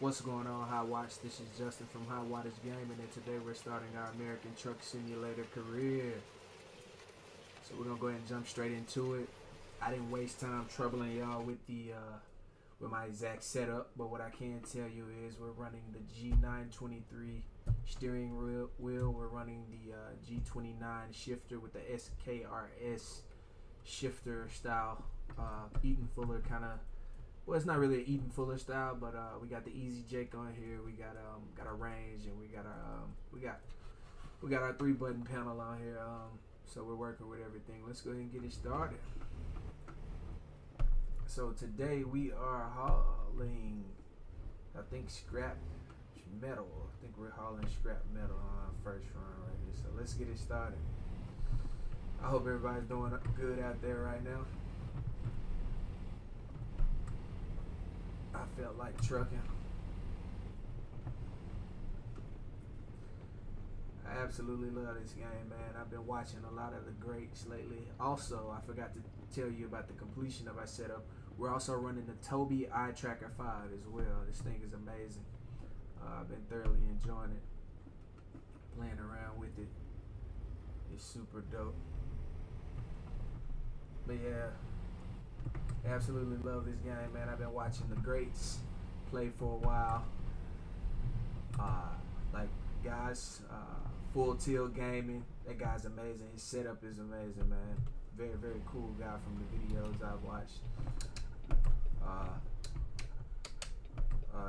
What's going on, High Watch? This is Justin from High Wattage Gaming, and today we're starting our American Truck Simulator career. So we're gonna go ahead and jump straight into it. I didn't waste time troubling y'all with with my exact setup, but what I can tell you is we're running the G923 steering wheel. We're running the G29 Shifter with the SKRS shifter style, Eaton Fuller kind of. Well, it's not really an Eaton Fuller style, but we got the Easy Jake on here. We got a range, and we got our 3-button panel on here. So we're working with everything. Let's go ahead and get it started. So today we are hauling, I think, scrap metal. I think we're hauling scrap metal on our first run right here. So let's get it started. I hope everybody's doing good out there right now. I felt like trucking. I absolutely love this game, man. I've been watching a lot of the greats lately. Also, I forgot to tell you about the completion of our setup. We're also running the Tobii Eye Tracker 5 as well. This thing is amazing. I've been thoroughly enjoying it. Playing around with it. It's super dope. But yeah, absolutely love this game, man. I've been watching the greats play for a while. Like guys, Full Tilt Gaming. That guy's amazing. His setup is amazing, man. Very, very cool guy from the videos I've watched.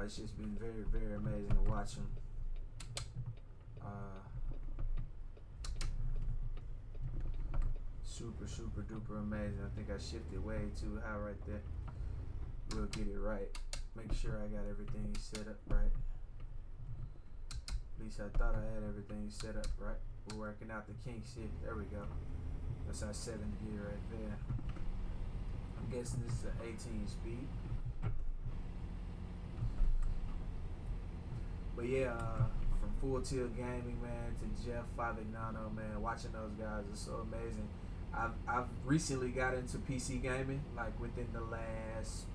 It's just been very, very amazing to watch him. Super, super duper amazing. I think I shifted way too high right there. We'll get it right. Make sure I got everything set up right. At least I thought I had everything set up right. We're working out the kinks here. There we go. That's our 7th gear right there. I'm guessing this is an 18 speed. But yeah, from Full Tilt Gaming, man, to Jeff Favignano, man, watching those guys is so amazing. I've recently got into PC gaming, like within the last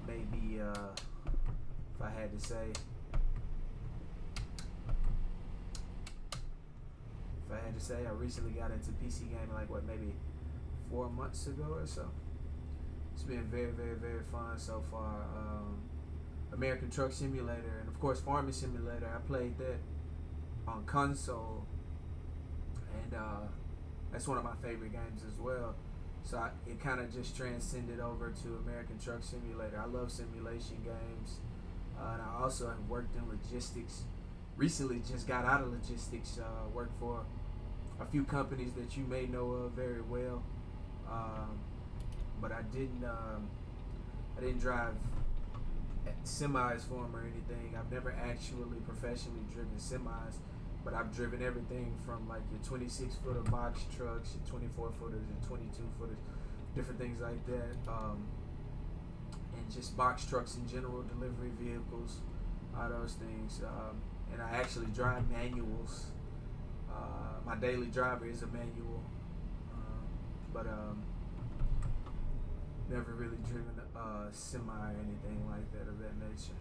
maybe if I had to say, I recently got into PC gaming like what, maybe 4 months ago or so. It's been very, very, very fun so far. American Truck Simulator and of course Farming Simulator. I played that on console, and that's one of my favorite games as well. So it kind of just transcended over to American Truck Simulator. I love simulation games, and I also have worked in logistics. Recently just got out of logistics, worked for a few companies that you may know of very well, but I didn't drive semis for them or anything. I've never actually professionally driven semis, but I've driven everything from like your 26-footer box trucks, your 24-footers, your 22-footers, different things like that, and just box trucks in general, delivery vehicles, all those things. And I actually drive manuals. My daily driver is a manual, but never really driven a semi or anything like that of that nature.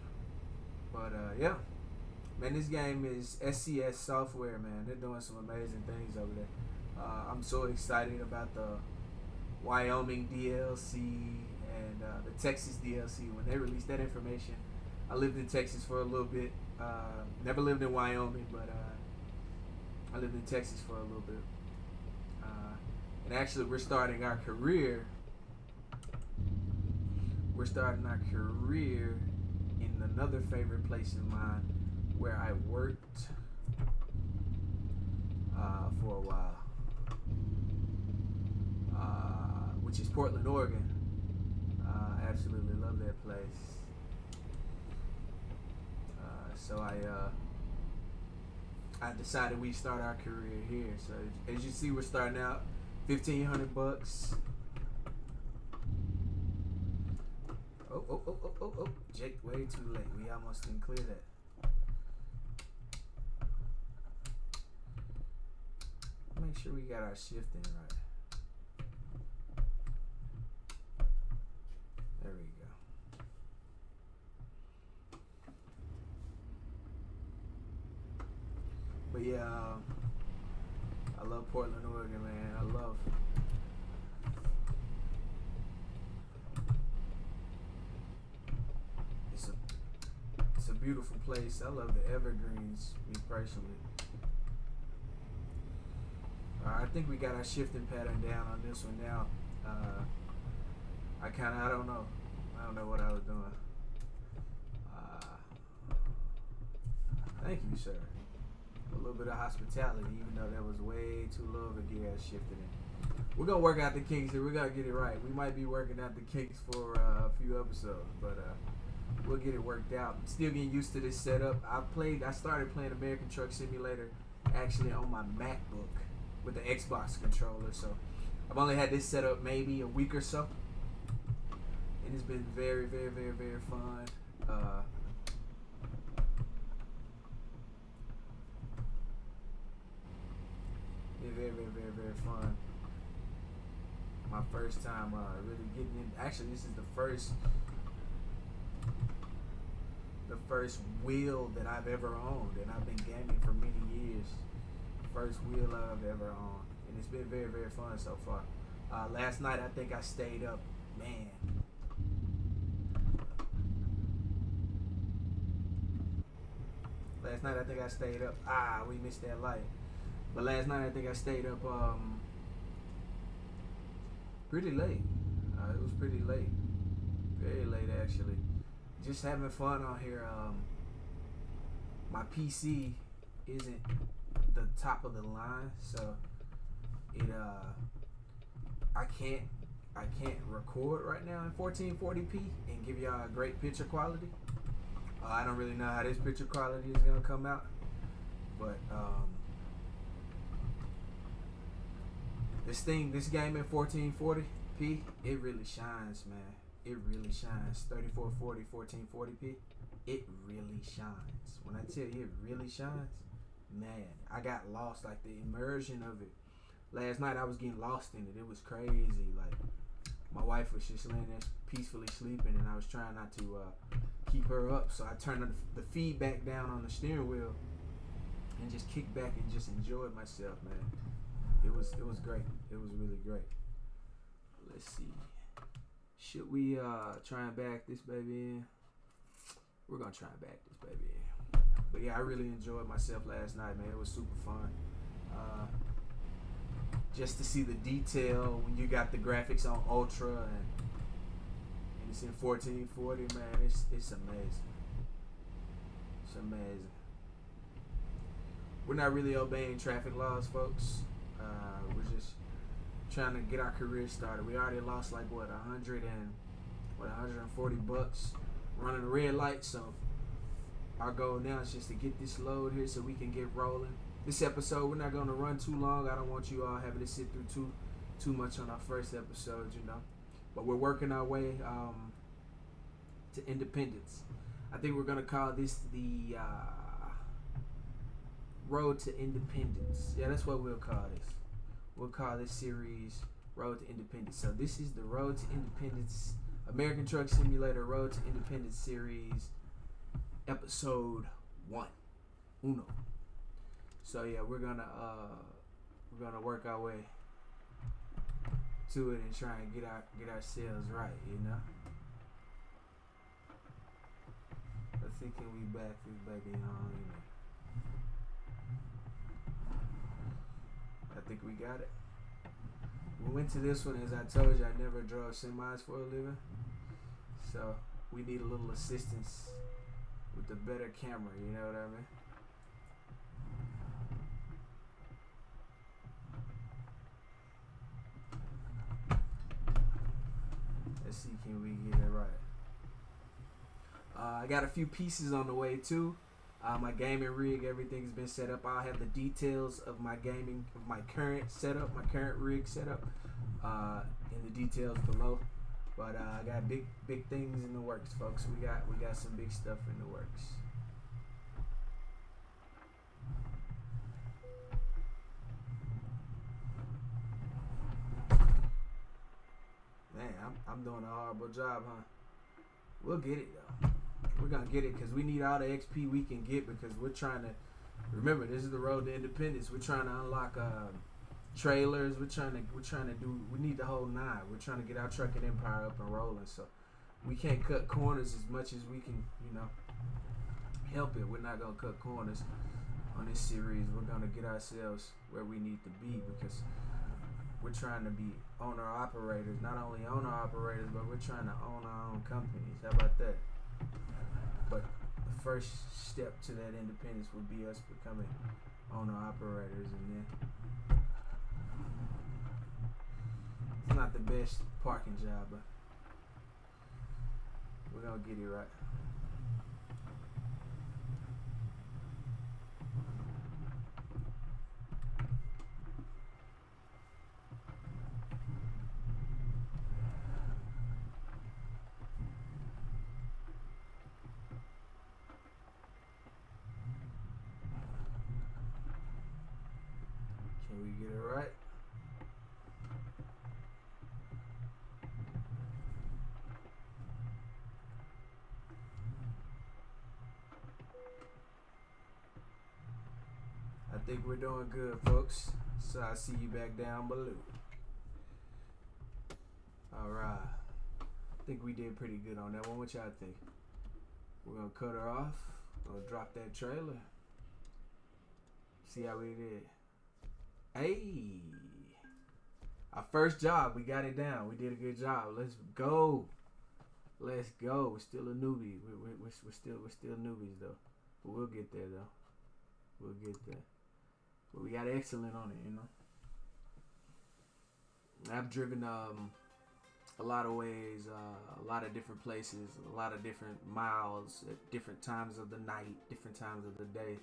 But yeah, man, this game is SCS Software, man. They're doing some amazing things over there. I'm so excited about the Wyoming DLC and the Texas DLC. When they released that information, I lived in Texas for a little bit. Never lived in Wyoming, but I lived in Texas for a little bit. And actually, we're starting our career. We're starting our career in another favorite place of mine where I worked for a while, which is Portland, Oregon. Absolutely love that place. So I decided we start our career here. So as you see, we're starting out $1,500. Oh, Jake, way too late. We almost didn't clear that. Make sure we got our shifting right. There we go. Yeah, I love Portland, Oregon, man. I love. It's a beautiful place. I love the evergreens, me personally. I think we got our shifting pattern down on this one now. I don't know. I don't know what I was doing. Thank you, sir. A little bit of hospitality, even though that was way too low of a gear I shifted in. We're gonna work out the kinks here. We're gonna get it right. We might be working out the kinks for a few episodes, but we'll get it worked out. I'm still getting used to this setup. I started playing American Truck Simulator actually on my MacBook with the Xbox controller, so I've only had this set up maybe a week or so, and it's been very, very, very, very fun. Very, very, very, very fun. My first time really getting in. Actually, this is the first wheel that I've ever owned, and I've been gaming for many years. First wheel I've ever owned, and it's been very, very fun so far. Last night I think I stayed up, man. Last night I think I stayed up. We missed that light. But last night I think I stayed up pretty late. It was pretty late. Very late actually. Just having fun on here. My PC isn't the top of the line, so it I can't record right now in 1440p and give y'all a great picture quality. I don't really know how this picture quality is gonna come out, but this game in 1440p, it really shines, man. It really shines. 3440, 1440p, it really shines. When I tell you it really shines, man, I got lost, like the immersion of it. Last night I was getting lost in it. It was crazy. Like my wife was just laying there peacefully sleeping, and I was trying not to keep her up, so I turned the feedback down on the steering wheel and just kicked back and just enjoyed myself, man. It was great. It was really great. Let's see. Should we try and back this baby in? We're gonna try and back this baby in. But yeah, I really enjoyed myself last night, man. It was super fun. Just to see the detail when you got the graphics on ultra and it's in 1440, man. It's amazing. It's amazing. We're not really obeying traffic laws, folks. We're just trying to get our career started. We already lost like what, 140 bucks running a red light. So our goal now is just to get this load here so we can get rolling. This episode, we're not going to run too long. I don't want you all having to sit through too much on our first episode, you know. But we're working our way to independence. I think we're going to call this the Road to Independence. Yeah, that's what we'll call this. We'll call this series Road to Independence. So this is the Road to Independence American Truck Simulator Road to Independence series, episode 1. Uno. So yeah, we're gonna work our way to it and try and get ourselves right, you know. Let's see, can we back this baby on? You know. I think we got it. We went to this one, as I told you, I never drove semis for a living, so we need a little assistance with the better camera, you know what I mean? Let's see, can we get it right? I got a few pieces on the way too. My gaming rig, everything's been set up. I'll have the details of my current setup, my current rig setup, in the details below. But I got big things in the works, folks. We got some big stuff in the works. Man, I'm doing a horrible job, huh? We'll get it though. We're gonna get it because we need all the XP we can get, because we're trying to Remember, this is the road to independence. We're trying to unlock trailers. We need the whole nine. We're trying to get our trucking empire up and rolling. So we can't cut corners as much as we can, help it. We're not gonna cut corners on this series. We're gonna get ourselves where we need to be because we're trying to be owner operators. Not only owner operators, but we're trying to own our own companies. How about that? But the first step to that independence would be us becoming owner operators, and then it's not the best parking job, but we're gonna get it right. Can we get it right? I think we're doing good, folks. So I'll see you back down below. Alright. I think we did pretty good on that one. What y'all think? We're gonna cut her off. Gonna drop that trailer. See how we did. Hey, our first job, we got it down. We did a good job. Let's go. Let's go. We're still a newbie. We're still newbies though. But we'll get there though. We'll get there. But we got excellent on it, I've driven a lot of ways, a lot of different places, a lot of different miles at different times of the night, different times of the day.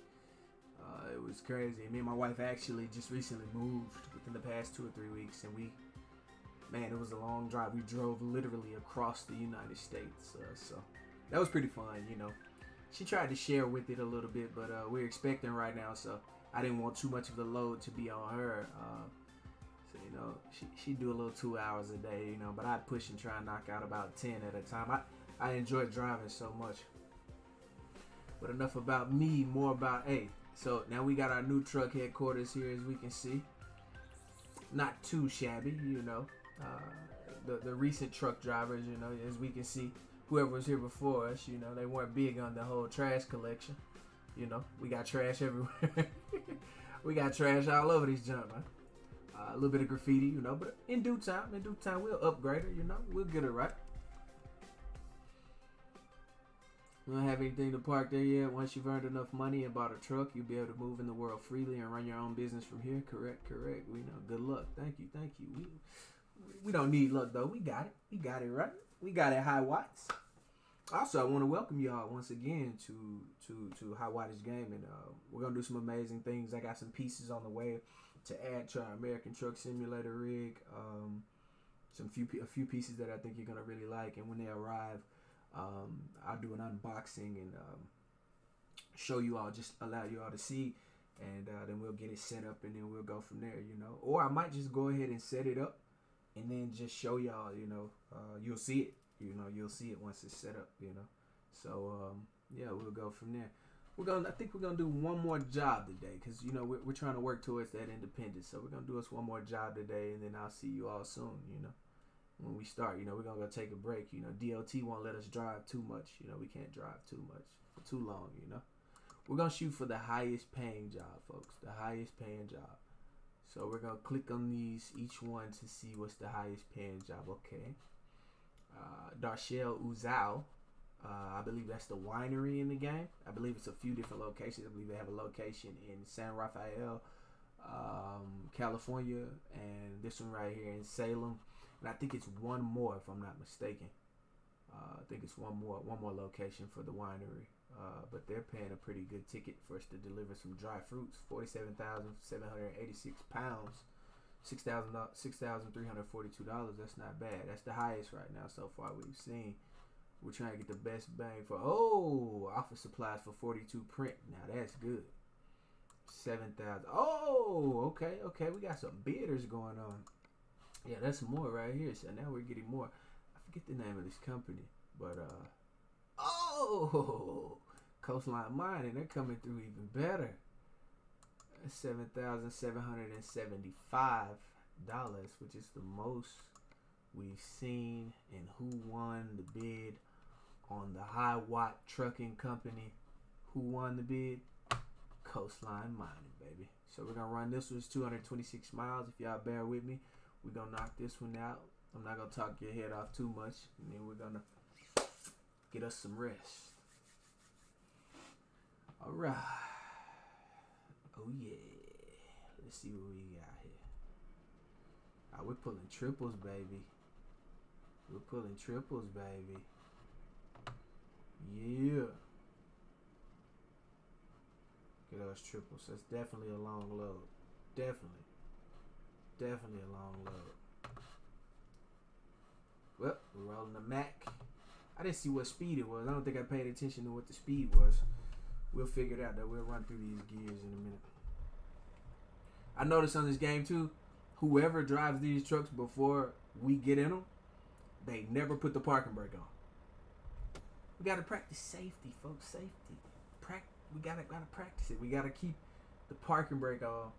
It was crazy. Me and my wife actually just recently moved within the past 2 or 3 weeks, and it was a long drive. We drove literally across the United States, so that was pretty fun. She tried to share with it a little bit, but we're expecting right now, so I didn't want too much of the load to be on her. She do a little 2 hours a day, but I'd push and try and knock out about 10 at a time. I enjoy driving so much. But enough about me, more about so now we got our new truck headquarters here, as we can see. Not too shabby, the recent truck drivers, as we can see, whoever was here before us, they weren't big on the whole trash collection. We got trash everywhere. We got trash all over this junk, man. A little bit of graffiti, but in due time, we'll upgrade it, we'll get it right. We don't have anything to park there yet. Once you've earned enough money and bought a truck, you'll be able to move in the world freely and run your own business from here. Correct. We know. Good luck. Thank you. We don't need luck though. We got it. We got it right. We got it high watts. Also, I want to welcome y'all once again to High Wattage Gaming. We're gonna do some amazing things. I got some pieces on the way to add to our American Truck Simulator rig. A few pieces that I think you're gonna really like, and when they arrive, I'll do an unboxing and show you all, just allow you all to see, and then we'll get it set up, and then we'll go from there, or I might just go ahead and set it up and then just show y'all, you'll see it, you'll see it once it's set up, so yeah, we'll go from there. I think we're gonna do one more job today, because we're trying to work towards that independence, so we're gonna do us one more job today, and then I'll see you all soon, when we start. We're gonna go take a break. DOT won't let us drive too much. We can't drive too much for too long. We're gonna shoot for the highest paying job, folks. The highest paying job. So we're gonna click on each one to see what's the highest paying job. Okay. Darshell Uzal. I believe that's the winery in the game. I believe it's a few different locations. I believe they have a location in San Rafael, California, and this one right here in Salem. And I think it's one more, if I'm not mistaken. I think it's one more location for the winery. But they're paying a pretty good ticket for us to deliver some dry fruits. 47,786 pounds. $6,342. That's not bad. That's the highest right now so far we've seen. We're trying to get the best bang for office supplies for 42 print. Now that's good. 7,000. Oh, okay. We got some bidders going on. Yeah, that's more right here. So now we're getting more. I forget the name of this company, but Coastline Mining, they're coming through even better. $7,775, which is the most we've seen. And who won the bid on the high watt trucking company? Who won the bid? Coastline Mining, baby. So we're gonna run this. Was 226 miles. If y'all bear with me, we're gonna knock this one out. I'm not gonna talk your head off too much, and then we're gonna get us some rest. All right. Oh yeah. Let's see what we got here. We're pulling triples, baby. We're pulling triples, baby. Yeah. Get those triples. That's definitely a long load. Definitely a long load. Well, we're rolling the Mac. I didn't see what speed it was. I don't think I paid attention to what the speed was. We'll figure it out though. We'll run through these gears in a minute. I noticed on this game too, whoever drives these trucks before we get in them, they never put the parking brake on. We gotta practice safety, folks. Safety. We gotta practice it. We gotta keep the parking brake on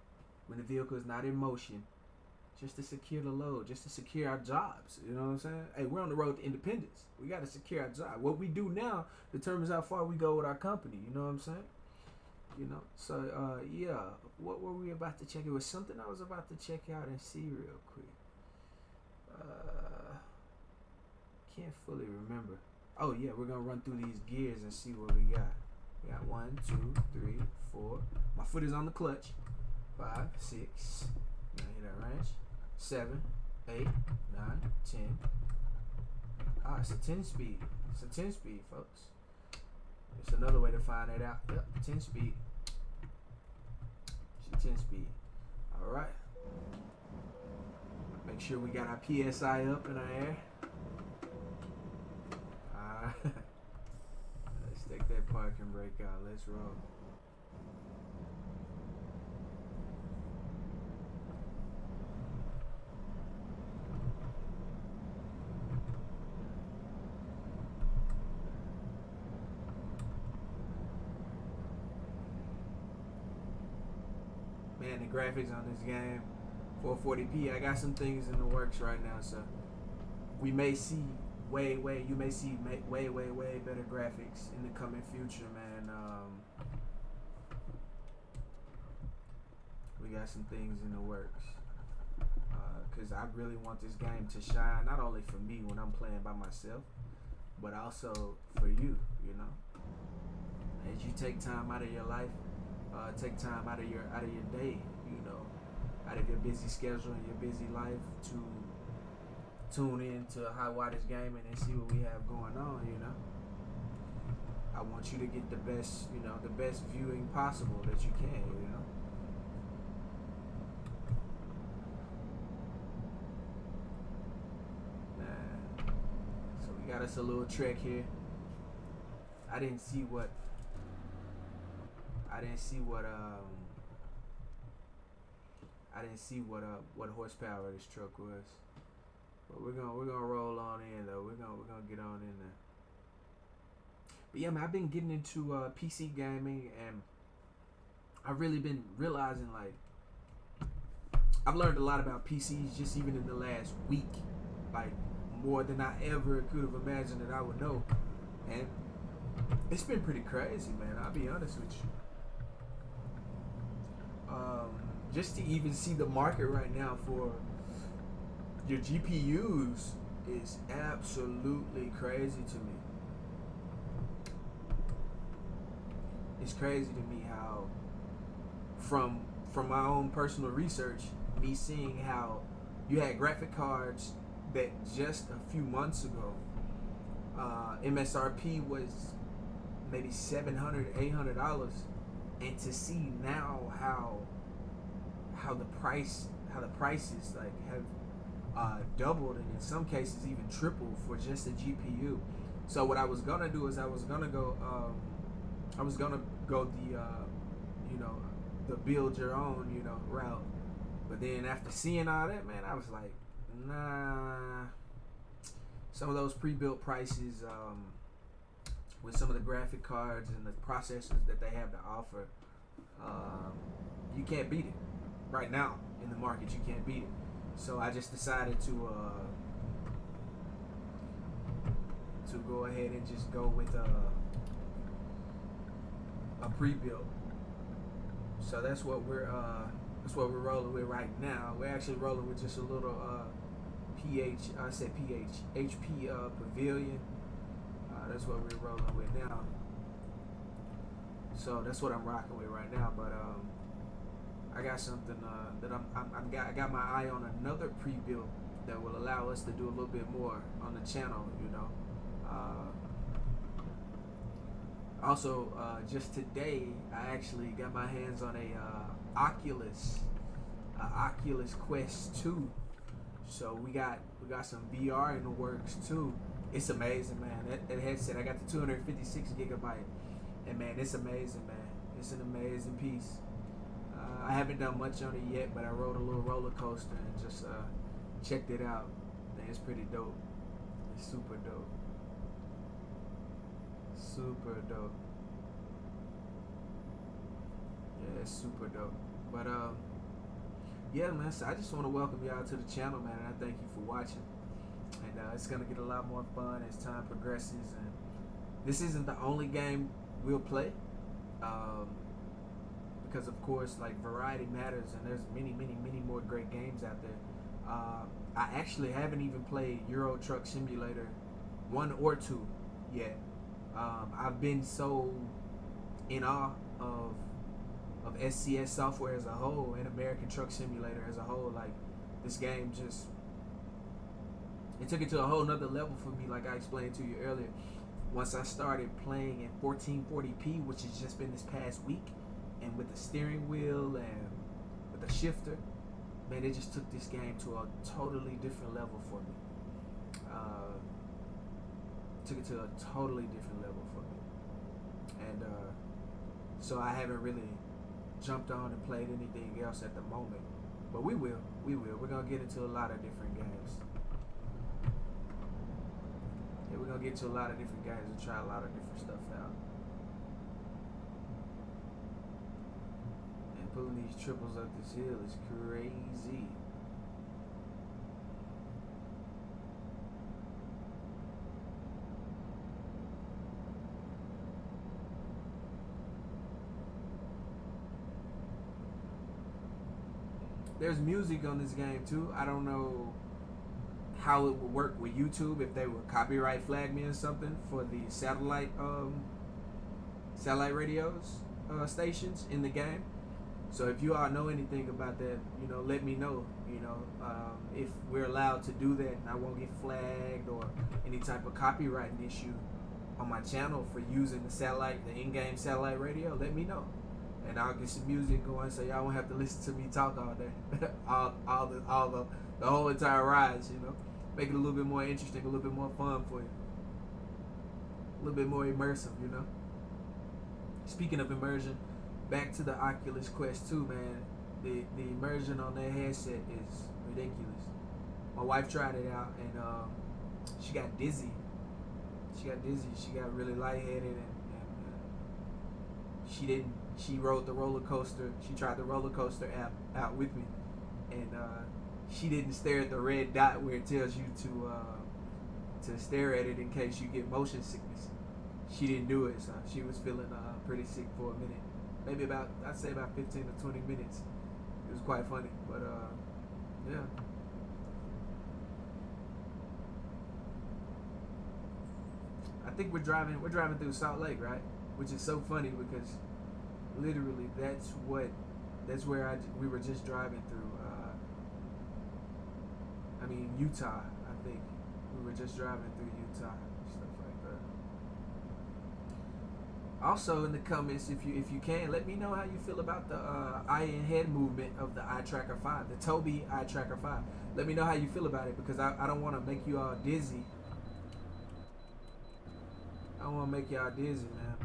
when the vehicle is not in motion, just to secure the load, just to secure our jobs. You know what I'm saying? Hey, we're on the road to independence. We gotta secure our job. What we do now determines how far we go with our company. You know what I'm saying? You know. So yeah. What were we about to check? It was something I was about to check out and see real quick. Can't fully remember. Oh yeah, we're gonna run through these gears and see what we got. We got 1, 2, 3, 4. My foot is on the clutch. 5, 6. Now hit that range. 7, 8, 9, 10. It's a 10 speed. It's a 10 speed, folks. It's another way to find that out. Yep, 10 speed. It's a 10 speed. All right. Make sure we got our PSI up in our air. Let's take that parking brake out. Let's roll. Man, the graphics on this game, 440p. I got some things in the works right now, so we may see you may see way better graphics in the coming future, man. We got some things in the works, because I really want this game to shine, not only for me when I'm playing by myself, but also for you, you know. As you take time out of your life, take time out of your day, you know, out of your busy schedule and your busy life to tune in to High Wattage Gaming and see what we have going on, you know. I want you to get the best, you know, the best viewing possible that you can, you know. So we got us a little trek here. I didn't see what horsepower this truck was. But we're gonna roll on in though. We're gonna get on in there. But yeah, man, I've been getting into PC gaming, and I've really been realizing, like, I've learned a lot about PCs just even in the last week, like more than I ever could have imagined that I would know. And it's been pretty crazy, man. I'll be honest with you. Just to even see the market right now for your GPUs is absolutely crazy to me. It's crazy to me how, from my own personal research, me seeing how you had graphic cards that just a few months ago, MSRP was maybe $700, $800, and to see now how the prices like have doubled, and in some cases even tripled for just a GPU. So what I was gonna do is I was gonna go the build your own, you know, route. But then after seeing all that, man, I was like, nah. Some of those pre-built prices, with some of the graphic cards and the processors that they have to offer, you can't beat it right now in the market. You can't beat it. So I just decided to go ahead and just go with a pre-built. So that's what we're rolling with right now. We're actually rolling with just a little HP Pavilion. That's what we're rolling with now. So that's what I'm rocking with right now. But I got something that I got my eye on, another pre-built that will allow us to do a little bit more on the channel, you know. Also, just today, I actually got my hands on a Oculus Quest 2. So we got some VR in the works too. It's amazing, man. That headset, I got the 256 gigabyte, and man, it's amazing, man. It's an amazing piece. I haven't done much on it yet, but I rode a little roller coaster and just checked it out. Man, it's pretty dope. It's super dope. Super dope. Yeah, it's super dope. But yeah, man. So I just want to welcome y'all to the channel, man, and I thank you for watching. And it's gonna get a lot more fun as time progresses. And this isn't the only game we'll play, because of course, like, variety matters, and there's many more great games out there. I actually haven't even played Euro Truck Simulator 1 or 2 yet. I've been so in awe of SCS software as a whole and American Truck Simulator as a whole. Like, this game just, it took it to a whole nother level for me, like I explained to you earlier. Once I started playing in 1440p, which has just been this past week, and with the steering wheel and with the shifter, man, it just took this game to a totally different level for me. Took it to a totally different level for me. And so I haven't really jumped on and played anything else at the moment. But we will. We're going to get into a lot of different games. Yeah, we're going to get to a lot of different games and try a lot of different stuff out. And pulling these triples up this hill is crazy. There's music on this game too. I don't know how it would work with YouTube, if they would copyright flag me or something for the satellite radios stations in the game. So if you all know anything about that, you know, let me know. You know, if we're allowed to do that and I won't get flagged or any type of copyright issue on my channel for using the in-game satellite radio. Let me know. And I'll get some music going so y'all won't have to listen to me talk all day, the whole entire ride, you know. Make it a little bit more interesting, a little bit more fun for you, a little bit more immersive, you know. Speaking of immersion, back to the Oculus Quest 2, man. The immersion on that headset is ridiculous. My wife tried it out and she got dizzy. She got really lightheaded and she rode the roller coaster. She tried the roller coaster app out with me, and she didn't stare at the red dot where it tells you to stare at it in case you get motion sickness. She didn't do it, so she was feeling pretty sick for a minute. Maybe I'd say about 15 to 20 minutes. It was quite funny, but yeah. I think we're driving through Salt Lake, right? Which is so funny because literally that's where we were just driving through. Utah. I think we were just driving through Utah, stuff like that. Also, in the comments, if you can, let me know how you feel about the eye and head movement of the Eye Tracker 5, the Tobii Eye Tracker 5. Let me know how you feel about it, because I don't want to make you all dizzy. I don't want to make y'all dizzy, man.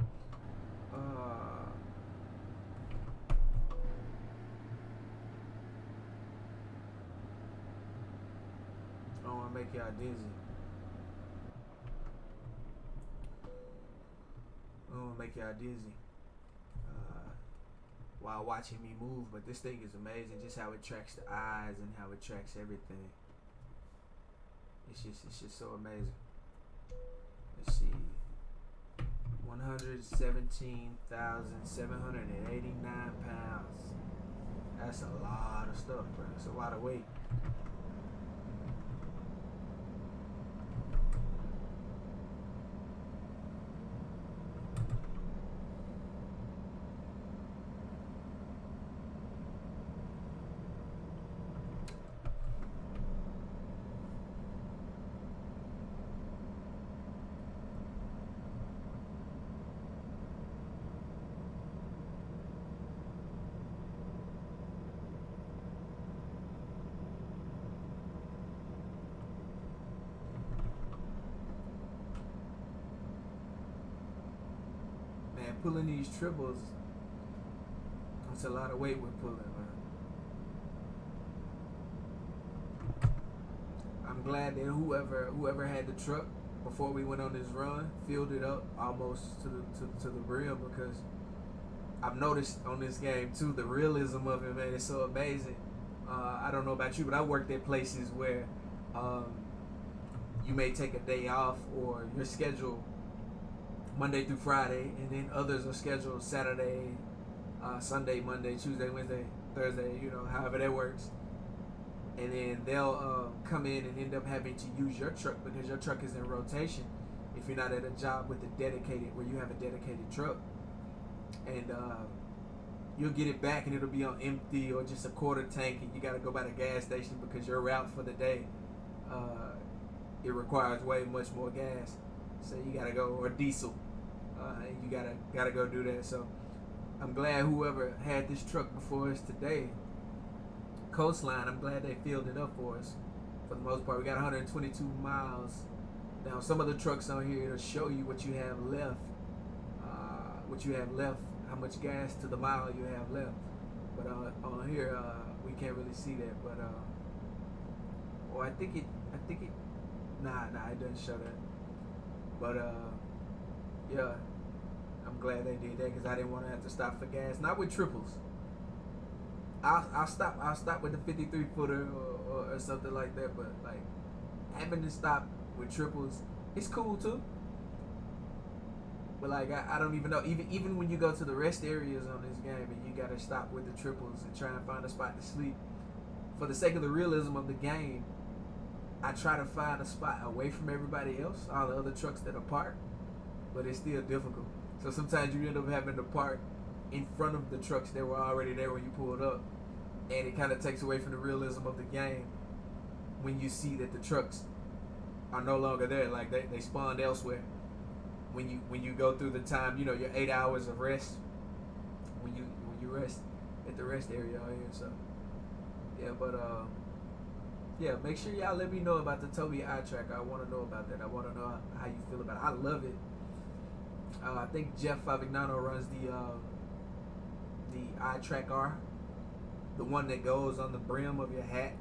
I don't want to make y'all dizzy. while watching me move. But this thing is amazing, just how it tracks the eyes and how it tracks everything. It's just so amazing. Let's see. 117,789 pounds. That's a lot of stuff, bro. That's a lot of weight. Man, pulling these triples, that's a lot of weight we're pulling, man. I'm glad that whoever had the truck before we went on this run filled it up almost to the brim, because I've noticed on this game too the realism of it, man. It's so amazing. I don't know about you, but I worked at places where you may take a day off, or your schedule Monday through Friday, and then others are scheduled Saturday, Sunday, Monday, Tuesday, Wednesday, Thursday, you know, however that works. And then they'll come in and end up having to use your truck because your truck is in rotation if you're not at a job with a dedicated, where you have a dedicated truck. And you'll get it back and it'll be on empty or just a quarter tank, and you got to go by the gas station because your route for the day, it requires way much more gas. So you gotta go, or diesel, and you gotta go do that. So I'm glad whoever had this truck before us today, Coastline, I'm glad they filled it up for us. For the most part, we got 122 miles. Now some of the trucks on here, it'll show you what you have left, how much gas to the mile you have left. But on here, we can't really see that. But I think it, nah, it doesn't show that. But yeah, I'm glad they did that, because I didn't want to have to stop for gas. Not with triples. I'll stop with the 53 footer or something like that. But like having to stop with triples, it's cool too. But like I don't even know. Even when you go to the rest areas on this game and you gotta stop with the triples and try and find a spot to sleep, for the sake of the realism of the game, I try to find a spot away from everybody else, all the other trucks that are parked, but it's still difficult. So sometimes you end up having to park in front of the trucks that were already there when you pulled up, and it kind of takes away from the realism of the game when you see that the trucks are no longer there, like they spawned elsewhere. When you go through the time, you know, your 8 hours of rest, when you rest at the rest area out here. So yeah, but yeah, make sure y'all let me know about the Tobii Eye Tracker. I want to know about that. I want to know how you feel about it. I love it. I think Jeff Favignano runs the Eye Tracker, the one that goes on the brim of your hat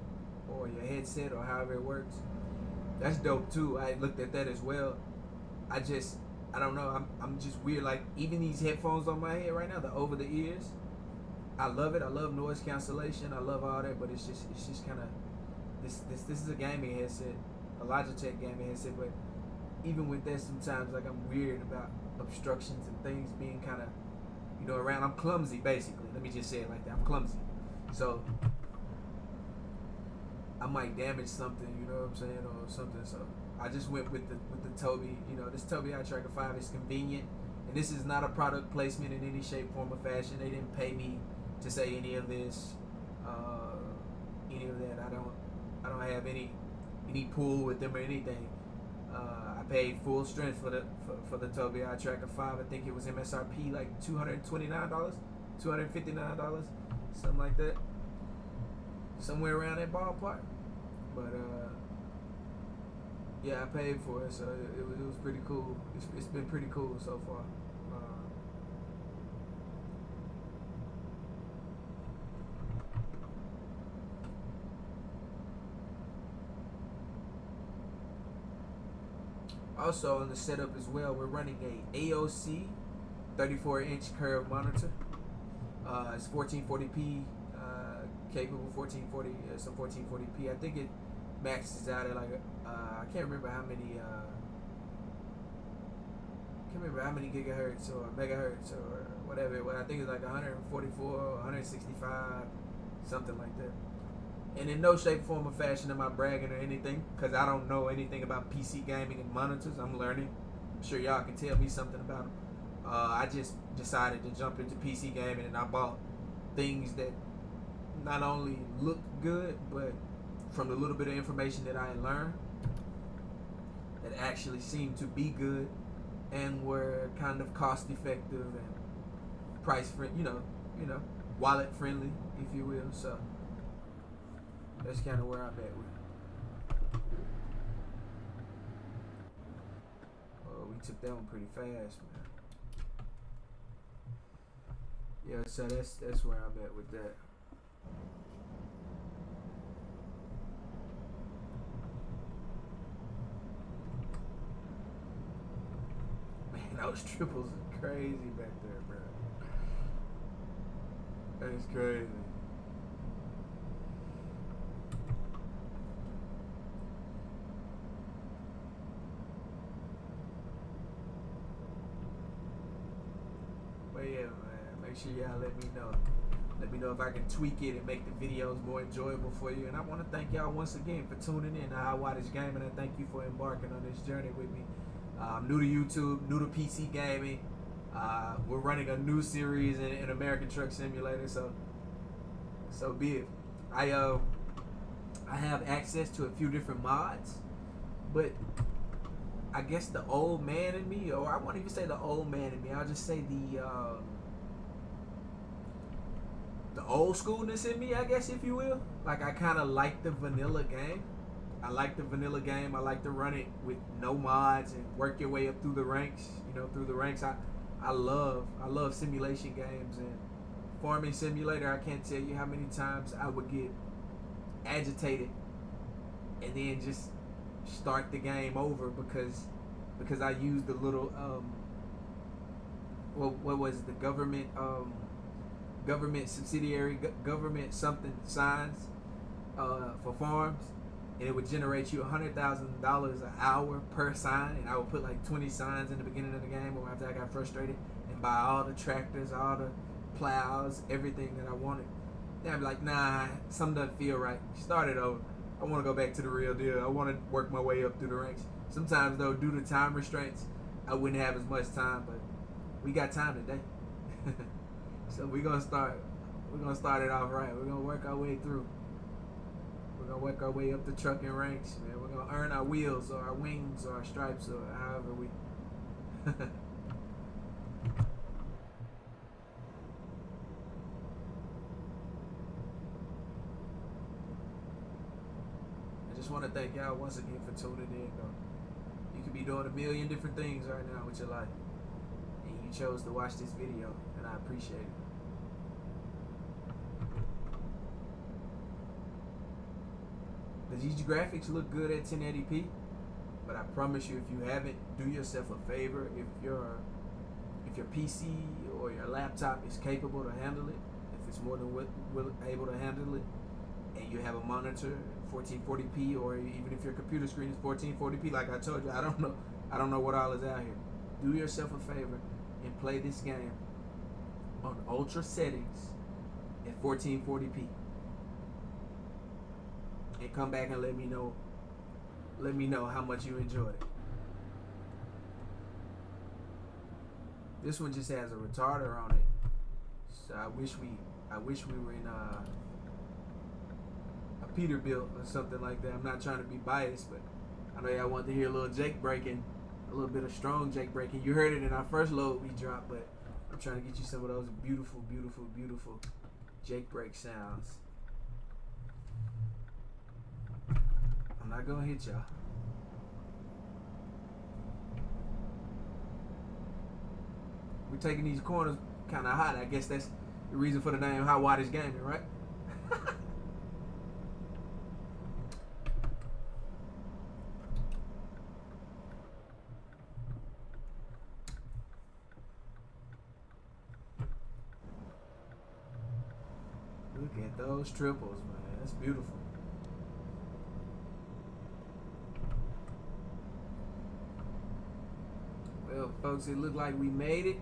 or your headset or however it works. That's dope too. I looked at that as well. I don't know. I'm just weird. Like even these headphones on my head right now, the over the ears, I love it. I love noise cancellation. I love all that, but it's just kind of this is a gaming headset, a Logitech gaming headset. But even with that, sometimes like I'm weird about obstructions and things being kind of, you know, around. I'm clumsy, basically. Let me just say it like that. I'm clumsy, so I might damage something, you know what I'm saying, or something. So I just went with the Tobii. You know, this Tobii Eye Tracker 5 is convenient, and this is not a product placement in any shape, form, or fashion. They didn't pay me to say any of this, any of that. I don't have any pull with them or anything. I paid full strength for the Tobii Eye Tracker 5. I think it was MSRP like $229, $259, something like that, somewhere around that ballpark. But yeah, I paid for it, so it was pretty cool. It's been pretty cool so far. Also on the setup as well, we're running a AOC 34-inch curved monitor. It's 1440p capable, 1440, some 1440p. I think it maxes out at like I can't remember how many gigahertz or megahertz or whatever. I think it's like 144, 165, something like that. And in no shape, form, or fashion am I bragging or anything, because I don't know anything about PC gaming and monitors. I'm learning. I'm sure y'all can tell me something about them. I just decided to jump into PC gaming, and I bought things that not only look good, but from the little bit of information that I learned, that actually seemed to be good and were kind of cost effective and price friendly, wallet friendly, if you will. So that's kind of where I'm at with it. Oh, we took that one pretty fast, man. Yeah, so that's where I'm at with that. Man, those triples are crazy back there, bro. That's crazy. But yeah, man, make sure y'all let me know. Let me know if I can tweak it and make the videos more enjoyable for you. And I want to thank y'all once again for tuning in to How Wide Is Gaming, and thank you for embarking on this journey with me. I'm new to YouTube, new to PC gaming. We're running a new series in American Truck Simulator, so be it. I have access to a few different mods, but I guess the old man in me, or I won't even say the old man in me, I'll just say the old schoolness in me, I guess, if you will. Like, I kind of like the vanilla game. I like to run it with no mods and work your way up through the ranks. I love simulation games, and Farming Simulator, I can't tell you how many times I would get agitated and then just start the game over because I used the little what was it, the government subsidiary government something signs for farms, and it would generate you $100,000 an hour per sign, and I would put like 20 signs in the beginning of the game, or after I got frustrated, and buy all the tractors, all the plows, everything that I wanted. Then I'd be like, nah, something doesn't feel right. Start it over. I want to go back to the real deal. I want to work my way up through the ranks. Sometimes though, due to time restraints, I wouldn't have as much time, but we got time today. So we're gonna start it off right. We're gonna work our way through. We're gonna work our way up the trucking ranks, man. We're gonna earn our wheels or our wings or our stripes or however we I just want to thank y'all once again for tuning in. You could be doing a million different things right now with your life, and you chose to watch this video, and I appreciate it. These graphics look good at 1080p, but I promise you, if you haven't, do yourself a favor. If your PC or your laptop is capable to handle it, if it's more than able to handle it, and you have a monitor 1440p, or even if your computer screen is 1440p, like I told you, I don't know what all is out here. Do yourself a favor and play this game on ultra settings at 1440p. And come back and let me know how much you enjoyed it. This one just has a retarder on it, so I wish we were in a Peterbilt or something like that. I'm not trying to be biased, but I know y'all want to hear a little Jake breaking, a little bit of strong Jake breaking. You heard it in our first load we dropped, but I'm trying to get you some of those beautiful, beautiful, beautiful Jake break sounds. I'm not gonna hit y'all. We're taking these corners kind of hot. I guess that's the reason for the name How Wide Is Gaming, right? Look at those triples, man. That's beautiful. Well, folks, it looked like we made it.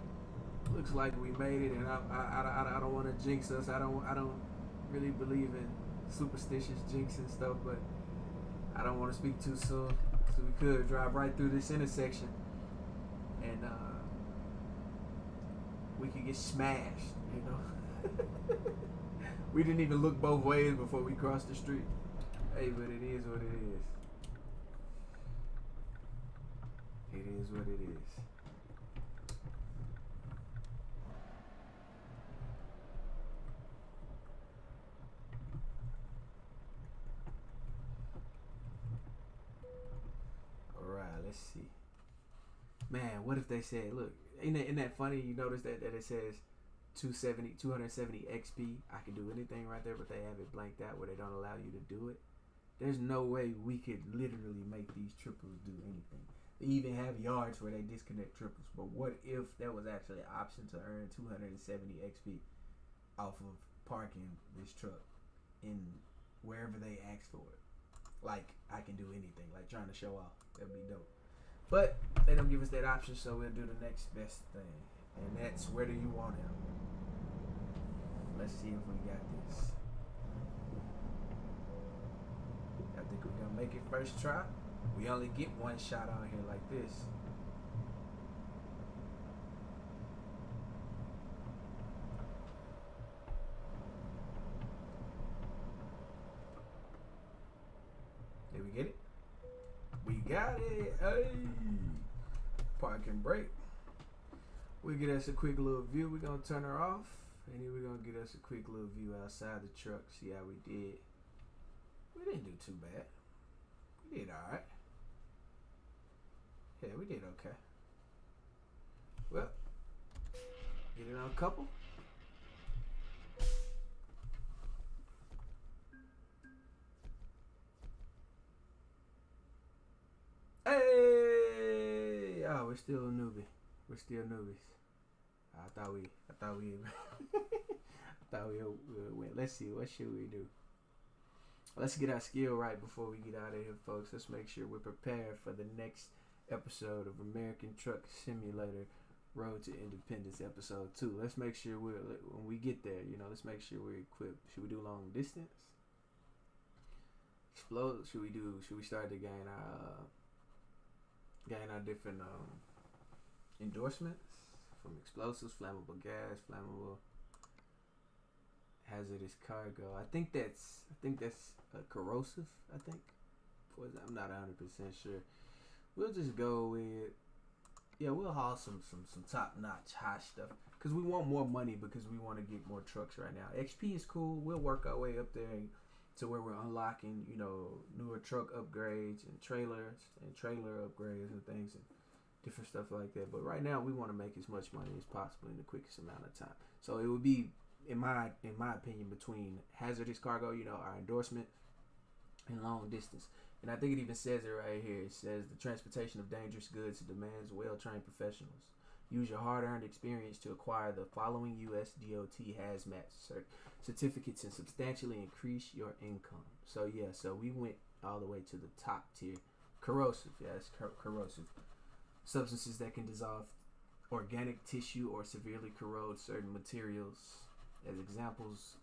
Looks like we made it, and I don't want to jinx us. I don't really believe in superstitious jinxing stuff, but I don't want to speak too soon, so we could drive right through this intersection, and we could get smashed. You know, we didn't even look both ways before we crossed the street. Hey, but it is what it is. It is what it is. Let's see. Man, what if they said, look, isn't that funny? You notice that it says 270 XP. I can do anything right there, but they have it blanked out where they don't allow you to do it. There's no way we could literally make these triples do anything. They even have yards where they disconnect triples. But what if there was actually an option to earn 270 XP off of parking this truck in wherever they ask for it? Like, I can do anything, like trying to show off. That'd be dope. But they don't give us that option, so we'll do the next best thing. And that's, where do you want him? Let's see if we got this. I think we're gonna make it first try. We only get one shot on here like this. Did we get it? We got it. Hey, park and brake. We get us a quick little view. We're gonna turn her off, and then we're gonna get us a quick little view outside the truck. See how we did. We didn't do too bad. We did all right. Yeah, we did okay. Well, get it on a couple. Hey! Oh, we're still a newbie. We're still newbies. I thought we went. Let's see. What should we do? Let's get our skill right before we get out of here, folks. Let's make sure we're prepared for the next episode of American Truck Simulator Road to Independence episode 2. Let's make sure when we get there, let's make sure we're equipped. Should we do long distance? Explode? Should we start to gain our different endorsements from explosives, flammable gas, flammable hazardous cargo. I think that's corrosive. I'm not 100% sure. We'll just go with, we'll haul some top notch high stuff because we want more money, because we want to get more trucks right now. XP is cool. We'll work our way up there to where we're unlocking, newer truck upgrades and trailer upgrades and things and different stuff like that. But right now we want to make as much money as possible in the quickest amount of time. So it would be, in my opinion, between hazardous cargo, our endorsement, and long distance. And I think it even says it right here. It says the transportation of dangerous goods demands well-trained professionals. Use your hard-earned experience to acquire the following U.S. DOT hazmat certificates and substantially increase your income. So we went all the way to the top tier. Corrosive, it's corrosive. Substances that can dissolve organic tissue or severely corrode certain materials. As examples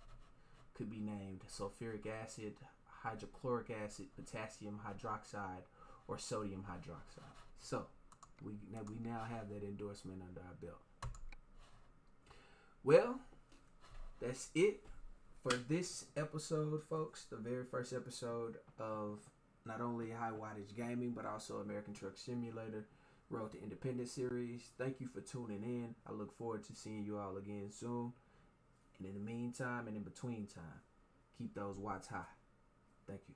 could be named sulfuric acid, hydrochloric acid, potassium hydroxide, or sodium hydroxide. So we now have that endorsement under our belt. Well, that's it for this episode, folks. The very first episode of not only high wattage gaming, but also American Truck Simulator Road to Independence series. Thank you for tuning in. I look forward to seeing you all again soon. And in the meantime and in between time, keep those watts high. Thank you.